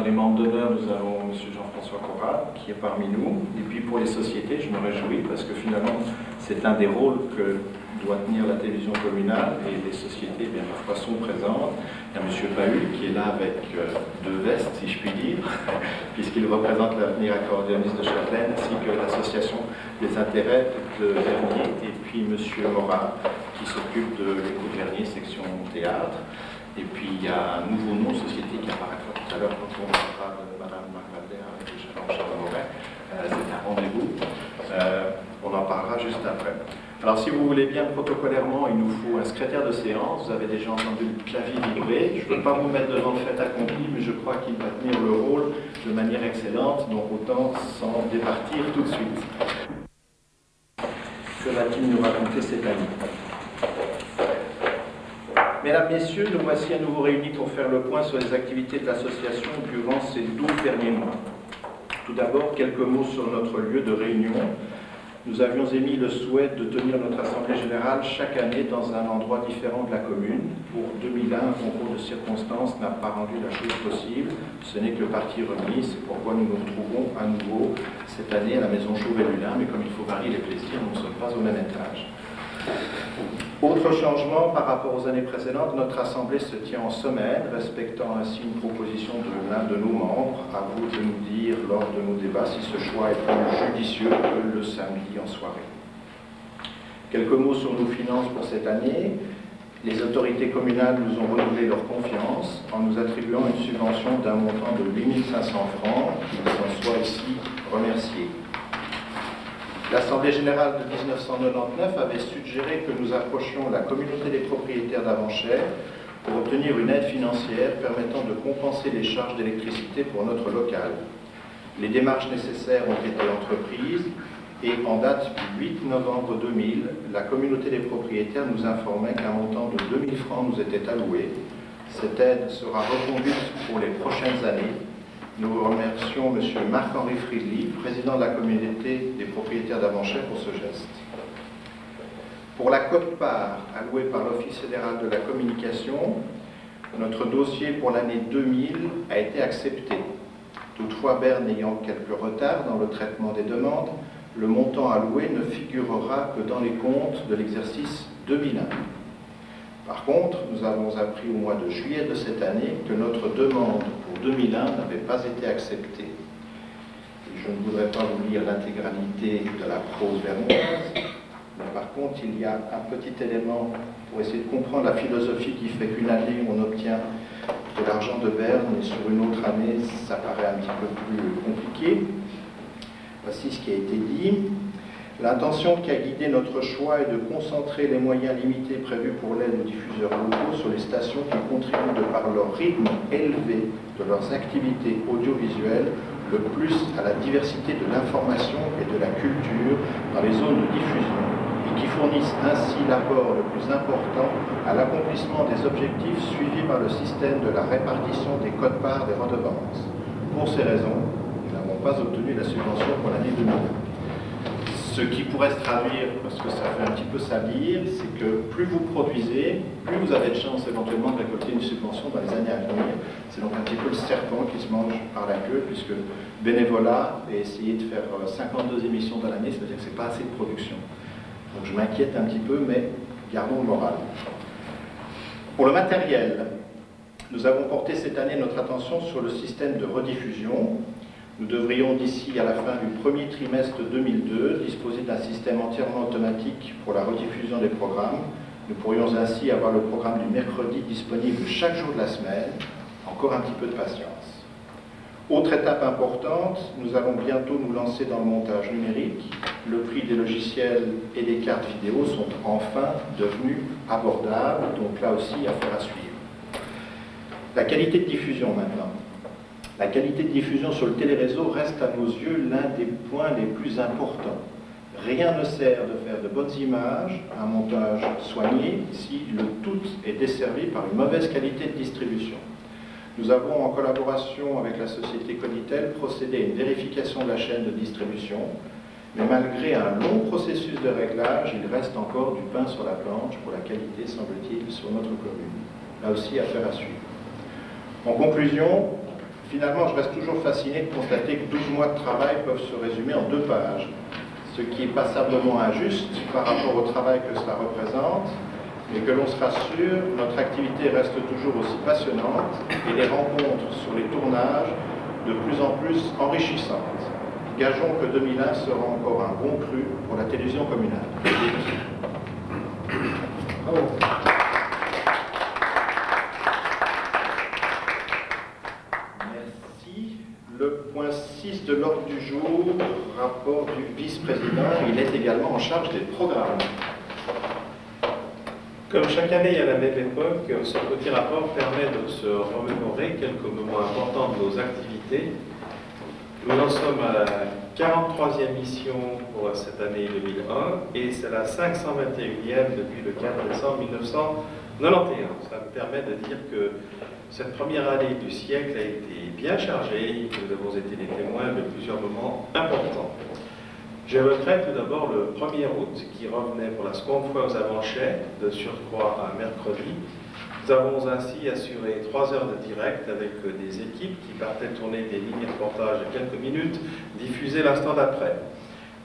les membres d'honneur, nous avons M. Jean-François Corral, qui est parmi nous. Et puis pour les sociétés, je me réjouis parce que finalement, c'est un des rôles que doit tenir la télévision communale, et les sociétés, bien parfois, sont présentes. Il y a M. Pahul qui est là avec deux vestes, si je puis dire, puisqu'il représente l'avenir accordéoniste de Châtelaine, ainsi que l'association des intérêts de Vernier, et puis M. Morat, qui s'occupe de l'écoute Vernier, section théâtre. Et puis il y a un nouveau nom de société qui apparaîtra tout à l'heure quand on parlera de Mme Marc Valder avec Jean-Charles Moret. C'est un rendez-vous. On en parlera juste après. Alors si vous voulez bien, protocolairement, il nous faut un secrétaire de séance. Vous avez déjà entendu le clavier vibrer. Je ne veux pas vous mettre devant le fait accompli, mais je crois qu'il va tenir le rôle de manière excellente, donc autant s'en départir tout de suite. Que va-t-il nous raconter cette année? Mesdames, Messieurs, nous voici à nouveau réunis pour faire le point sur les activités de l'association durant ces 12 derniers mois. Tout d'abord, quelques mots sur notre lieu de réunion. Nous avions émis le souhait de tenir notre Assemblée Générale chaque année dans un endroit différent de la commune. Pour 2001, un concours de circonstances n'a pas rendu la chose possible. Ce n'est que le parti remis, c'est pourquoi nous nous retrouvons à nouveau cette année à la maison Chauvet-Lulin, mais comme il faut varier les plaisirs, nous ne sommes pas au même étage. Autre changement par rapport aux années précédentes, notre Assemblée se tient en semaine, respectant ainsi une proposition de l'un de nos membres. À vous de nous dire lors de nos débats si ce choix est plus judicieux que le samedi en soirée. Quelques mots sur nos finances pour cette année. Les autorités communales nous ont renouvelé leur confiance en nous attribuant une subvention d'un montant de 8 500 francs, qu'ils en soient ici remerciés. L'Assemblée générale de 1999 avait suggéré que nous approchions la communauté des propriétaires d'Avanchères pour obtenir une aide financière permettant de compenser les charges d'électricité pour notre local. Les démarches nécessaires ont été entreprises et en date du 8 novembre 2000, la communauté des propriétaires nous informait qu'un montant de 2 000 francs nous était alloué. Cette aide sera reconduite pour les prochaines années. Nous remercions M. Marc-Henri Friedli, président de la communauté des propriétaires d'Avanchères, pour ce geste. Pour la quote-part allouée par l'Office fédéral de la communication, notre dossier pour l'année 2000 a été accepté. Toutefois, Berne ayant quelques retards dans le traitement des demandes, le montant alloué ne figurera que dans les comptes de l'exercice 2001. Par contre, nous avons appris au mois de juillet de cette année que notre demande pour 2001 n'avait pas été acceptée. Je ne voudrais pas vous lire l'intégralité de la prose vernoise, mais par contre, il y a un petit élément pour essayer de comprendre la philosophie qui fait qu'une année, on obtient de l'argent de Berne, et sur une autre année, ça paraît un petit peu plus compliqué. Voici ce qui a été dit. L'intention qui a guidé notre choix est de concentrer les moyens limités prévus pour l'aide aux diffuseurs locaux sur les stations qui contribuent de par leur rythme élevé de leurs activités audiovisuelles le plus à la diversité de l'information et de la culture dans les zones de diffusion et qui fournissent ainsi l'apport le plus important à l'accomplissement des objectifs suivis par le système de la répartition des quotes-parts des redevances. Pour ces raisons, nous n'avons pas obtenu la subvention pour l'année 2000. Ce qui pourrait se traduire, parce que ça fait un petit peu salir, c'est que plus vous produisez, plus vous avez de chance éventuellement de récolter une subvention dans les années à venir. C'est donc un petit peu le serpent qui se mange par la queue, puisque bénévolat et essayer de faire 52 émissions dans l'année, ça veut dire que ce n'est pas assez de production. Donc je m'inquiète un petit peu, mais gardons le moral. Pour le matériel, nous avons porté cette année notre attention sur le système de rediffusion. Nous devrions d'ici à la fin du premier trimestre 2002 disposer d'un système entièrement automatique pour la rediffusion des programmes. Nous pourrions ainsi avoir le programme du mercredi disponible chaque jour de la semaine. Encore un petit peu de patience. Autre étape importante, nous allons bientôt nous lancer dans le montage numérique. Le prix des logiciels et des cartes vidéo sont enfin devenus abordables, donc là aussi affaire à suivre. La qualité de diffusion maintenant. La qualité de diffusion sur le téléréseau reste à nos yeux l'un des points les plus importants. Rien ne sert de faire de bonnes images, un montage soigné, si le tout est desservi par une mauvaise qualité de distribution. Nous avons, en collaboration avec la société Conitel, procédé à une vérification de la chaîne de distribution, mais malgré un long processus de réglage, il reste encore du pain sur la planche pour la qualité, semble-t-il, sur notre commune. Là aussi, affaire à suivre. En conclusion, Finalement, je reste toujours fasciné de constater que 12 mois de travail peuvent se résumer en 2 pages, ce qui est passablement injuste par rapport au travail que cela représente, mais que l'on se rassure, notre activité reste toujours aussi passionnante et les rencontres sur les tournages de plus en plus enrichissantes. Gageons que 2001 sera encore un bon cru pour la télévision communale. Bravo. Merci. Le point 6 de l'ordre du jour, rapport du vice-président, il est également en charge des programmes. Comme chaque année à la même époque, ce petit rapport permet de se remémorer quelques moments importants de nos activités. Nous en sommes à la 43e mission pour cette année 2001 et c'est la 521e depuis le 4 décembre 1991. Ça me permet de dire que cette première année du siècle a été bien chargée et que nous avons été les témoins de plusieurs moments importants. J'évoquerai tout d'abord le 1er août qui revenait pour la seconde fois aux Avanchets, de surcroît un mercredi. Nous avons ainsi assuré 3 heures de direct avec des équipes qui partaient tourner des lignes de reportage de quelques minutes, diffusées l'instant d'après.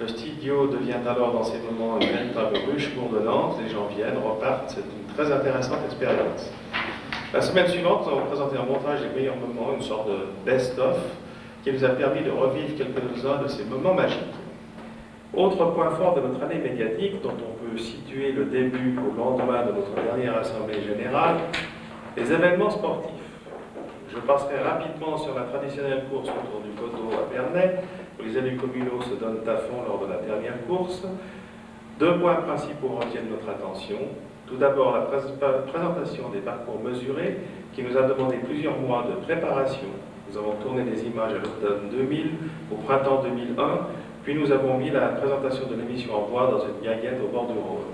Le studio devient alors dans ces moments une véritable ruche bourdonnante, les gens viennent, repartent, c'est une très intéressante expérience. La semaine suivante, nous avons présenté un montage des meilleurs moments, une sorte de best-of, qui nous a permis de revivre quelques-uns de ces moments magiques. Autre point fort de notre année médiatique, dont on peut situer le début au lendemain de notre dernière Assemblée générale, les événements sportifs. Je passerai rapidement sur la traditionnelle course autour du poteau à Bernay, où les élus communaux se donnent à fond lors de la dernière course. 2 points principaux retiennent notre attention. Tout d'abord, la présentation des parcours mesurés, qui nous a demandé plusieurs mois de préparation. Nous avons tourné des images à l'automne 2000, au printemps 2001, puis nous avons mis la présentation de l'émission en voix dans une guinguette au bord du Rhône.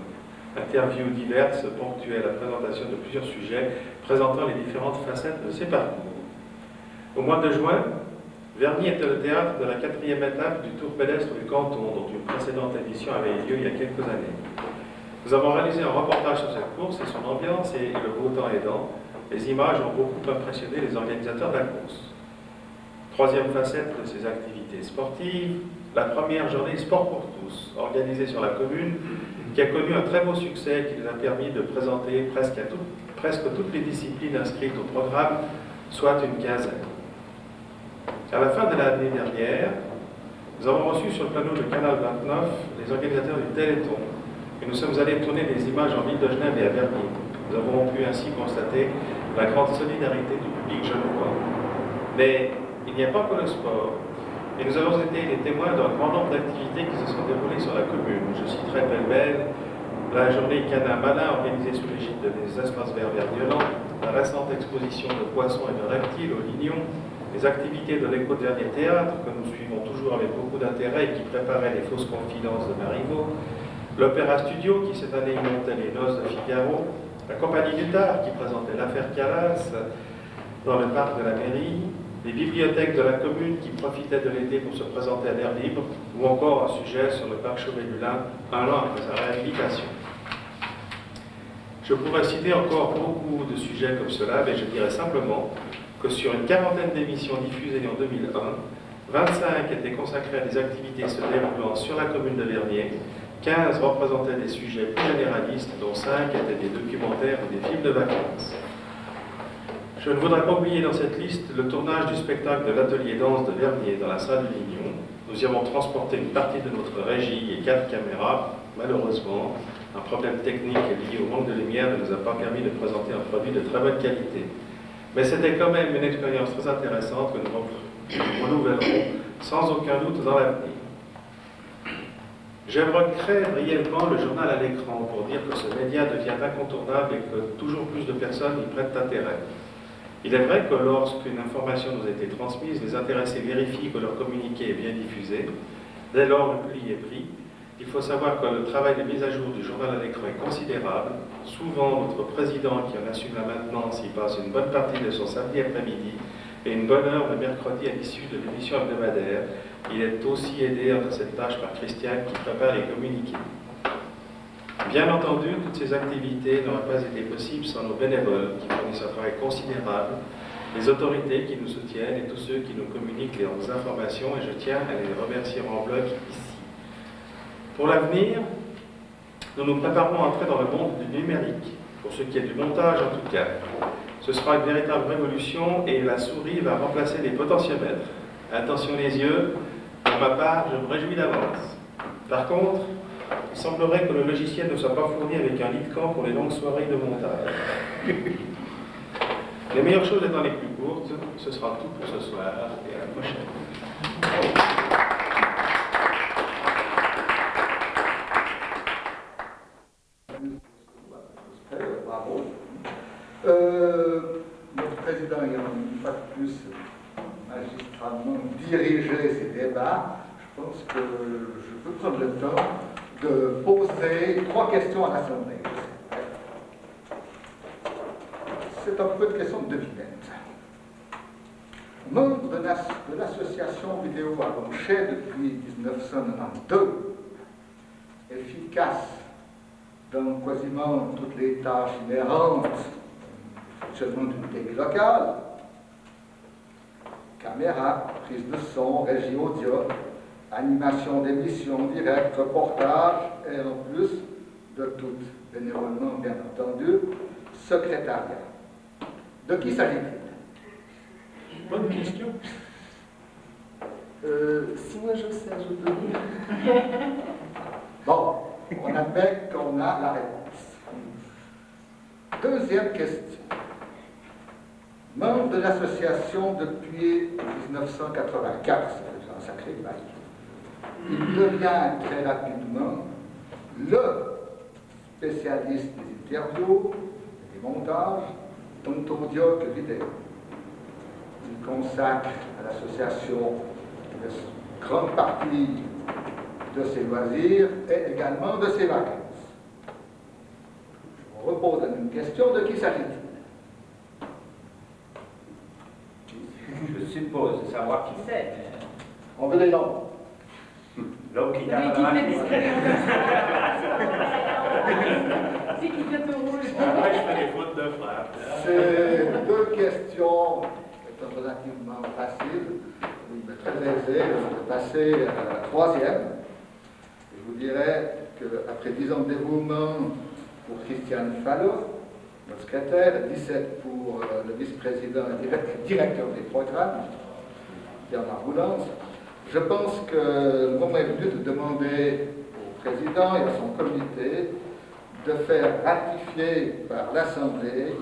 Interviews diverses ponctuaient la présentation de plusieurs sujets présentant les différentes facettes de ces parcours. Au mois de juin, Vernier était le théâtre de la 4e étape du Tour pédestre du canton, dont une précédente édition avait eu lieu il y a quelques années. Nous avons réalisé un reportage sur cette course et son ambiance, et le beau temps aidant, les images ont beaucoup impressionné les organisateurs de la course. 3e facette de ces activités sportives, la première journée Sport pour tous, organisée sur la commune, qui a connu un très beau succès qui nous a permis de présenter presque toutes les disciplines inscrites au programme, soit une quinzaine. À la fin de l'année dernière, nous avons reçu sur le plateau de Canal 29 les organisateurs du Téléthon, et nous sommes allés tourner des images en ville de Genève et à Vernier. Nous avons pu ainsi constater la grande solidarité du public genevois. Mais il n'y a pas que le sport. Et nous avons été les témoins d'un grand nombre d'activités qui se sont déroulées sur la commune. Je citerai pêle-mêle la journée Canin Malin organisée sous l'égide des espaces verts Verdiolan, la récente exposition de poissons et de reptiles au Lignon, les activités de l'écho de Vernier Théâtre, que nous suivons toujours avec beaucoup d'intérêt et qui préparaient les fausses confidences de Marivaux, l'Opéra Studio qui cette année montait les noces de Figaro, la Compagnie du Tard qui présentait l'affaire Calas dans le parc de la mairie, les bibliothèques de la commune qui profitaient de l'été pour se présenter à l'air libre, ou encore un sujet sur le parc Chauvet-du-Lin, un an après sa réhabilitation. Je pourrais citer encore beaucoup de sujets comme cela, mais je dirais simplement que sur une quarantaine d'émissions diffusées en 2001, 25 étaient consacrées à des activités se déroulant sur la commune de Vernier, 15 représentaient des sujets plus généralistes, dont 5 étaient des documentaires ou des films de vacances. Je ne voudrais pas oublier dans cette liste le tournage du spectacle de l'atelier danse de Vernier dans la salle du Lignon. Nous y avons transporté une partie de notre régie et 4 caméras. Malheureusement, un problème technique lié au manque de lumière ne nous a pas permis de présenter un produit de très bonne qualité. Mais c'était quand même une expérience très intéressante que nous renouvellerons sans aucun doute dans l'avenir. J'évoquerai brièvement le journal à l'écran pour dire que ce média devient incontournable et que toujours plus de personnes y prêtent intérêt. Il est vrai que lorsqu'une information nous a été transmise, les intéressés vérifient que leur communiqué est bien diffusé. Dès lors, le pli est pris. Il faut savoir que le travail de mise à jour du journal à l'écran est considérable. Souvent, notre président, qui en assume la maintenance, y passe une bonne partie de son samedi après-midi et une bonne heure le mercredi à l'issue de l'émission hebdomadaire. Il est aussi aidé dans cette tâche par Christiane qui prépare les communiqués. Bien entendu, toutes ces activités n'auraient pas été possibles sans nos bénévoles qui fournissent un travail considérable les autorités qui nous soutiennent et tous ceux qui nous communiquent leurs informations, et je tiens à les remercier en bloc ici. Pour l'avenir, nous nous préparons à entrer dans le monde du numérique, pour ce qui est du montage en tout cas. Ce sera une véritable révolution et la souris va remplacer les potentiomètres. Attention les yeux, pour ma part, je me réjouis d'avance. Par contre, il semblerait que le logiciel ne soit pas fourni avec un lit de camp pour les longues soirées de montage. Les meilleures choses étant les plus courtes, ce sera tout pour ce soir et à la prochaine. Bravo. Notre président ayant une fois de plus magistralement dirigé ces débats, je pense que je peux prendre le temps de poser 3 questions à l'Assemblée. C'est un peu une question de devinette. Membre de l'association Vidéo à Ronchet depuis 1992, efficace dans quasiment toutes les tâches inhérentes au fonctionnement d'une télé locale, caméra, prise de son, régie audio, animation d'émissions directes, reportage, et en plus de tout, bénévolement bien entendu, secrétariat. De qui s'agit-il? Bonne question. Si moi je sais, je peux dire. Bon, on admet qu'on a la réponse. Deuxième question. Membre de l'association depuis 1984, c'est un sacré bail. Il devient très rapidement le spécialiste des interviews, des montages, tant audio que vidéo. Il consacre à l'association une grande partie de ses loisirs et également de ses vacances. Je vous repose la même question, de qui s'agit-il? Je suppose savoir qui c'est. On veut des noms. L'homme qui Celui tape qui dans la fait main. discrètement. C'est qui fait le rouge. Après, je fais des fautes de frappe. Ces 2 questions étant relativement faciles, oui, mais très aisées, je vais passer à la 3e. Je vous dirais qu'après 10 ans de dévouement pour Christiane Fallot, notre secrétaire, et 17 pour le vice-président et directeur des programmes, Bernard Boulance, je pense que le moment est venu de demander au président et à son comité de faire ratifier par l'Assemblée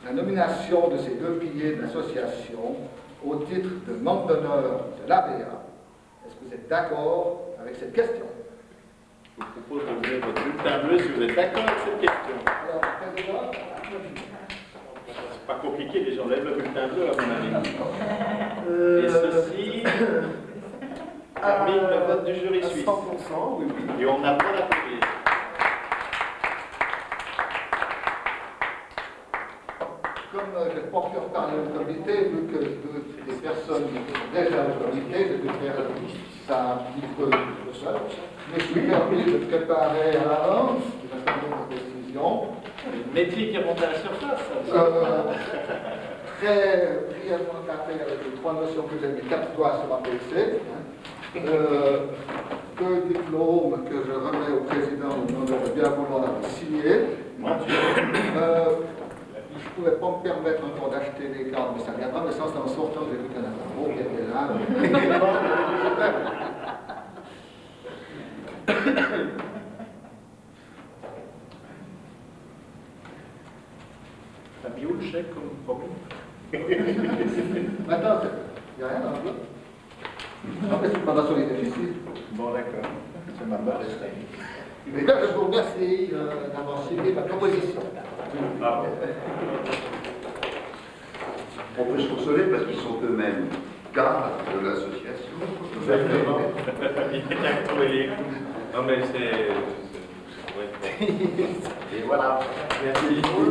la nomination de ces 2 piliers de l'association au titre de membre d'honneur de l'ABA. Est-ce que vous êtes d'accord avec cette question? Je vous propose d'ouvrir votre bulletin bleu si vous êtes d'accord avec cette question. Alors, président, C'est pas compliqué, les gens lèvent le bulletin bleu à mon avis. Et ceci termine le vote du jury suisse. 100%, oui, oui. Et on a le droit d'applaudir. Comme je n'ai pas pu reparler au comité, vu que les personnes qui sont déjà au comité, je vais faire ça un petit peu tout seul. Je me suis permis de préparer à l'avance, j'attends une décision. Une métier qui remonte à la surface. Très brièvement tapé avec les 3 notions que j'ai mis 4 doigts sur un PC. 2 diplômes que je remets au président au nom de bien vouloir signer. Je ne pouvais pas me permettre encore d'acheter des cartes, mais ça viendra, mais ça, c'est en sortant, j'ai vu qu'il y en a un gros qui était là. T'as mis où le chèque comme problème? Maintenant, il n'y a rien dans le bloc. En fait, c'est pas dans les déficits. Bon, d'accord. C'est ma barre. Mais là, je vous remercie d'avoir signé ma proposition. On peut se consoler parce qu'ils sont eux-mêmes cadres de l'association. Exactement. Il a trouvé les coups. Non, mais c'est... Et voilà. Merci beaucoup.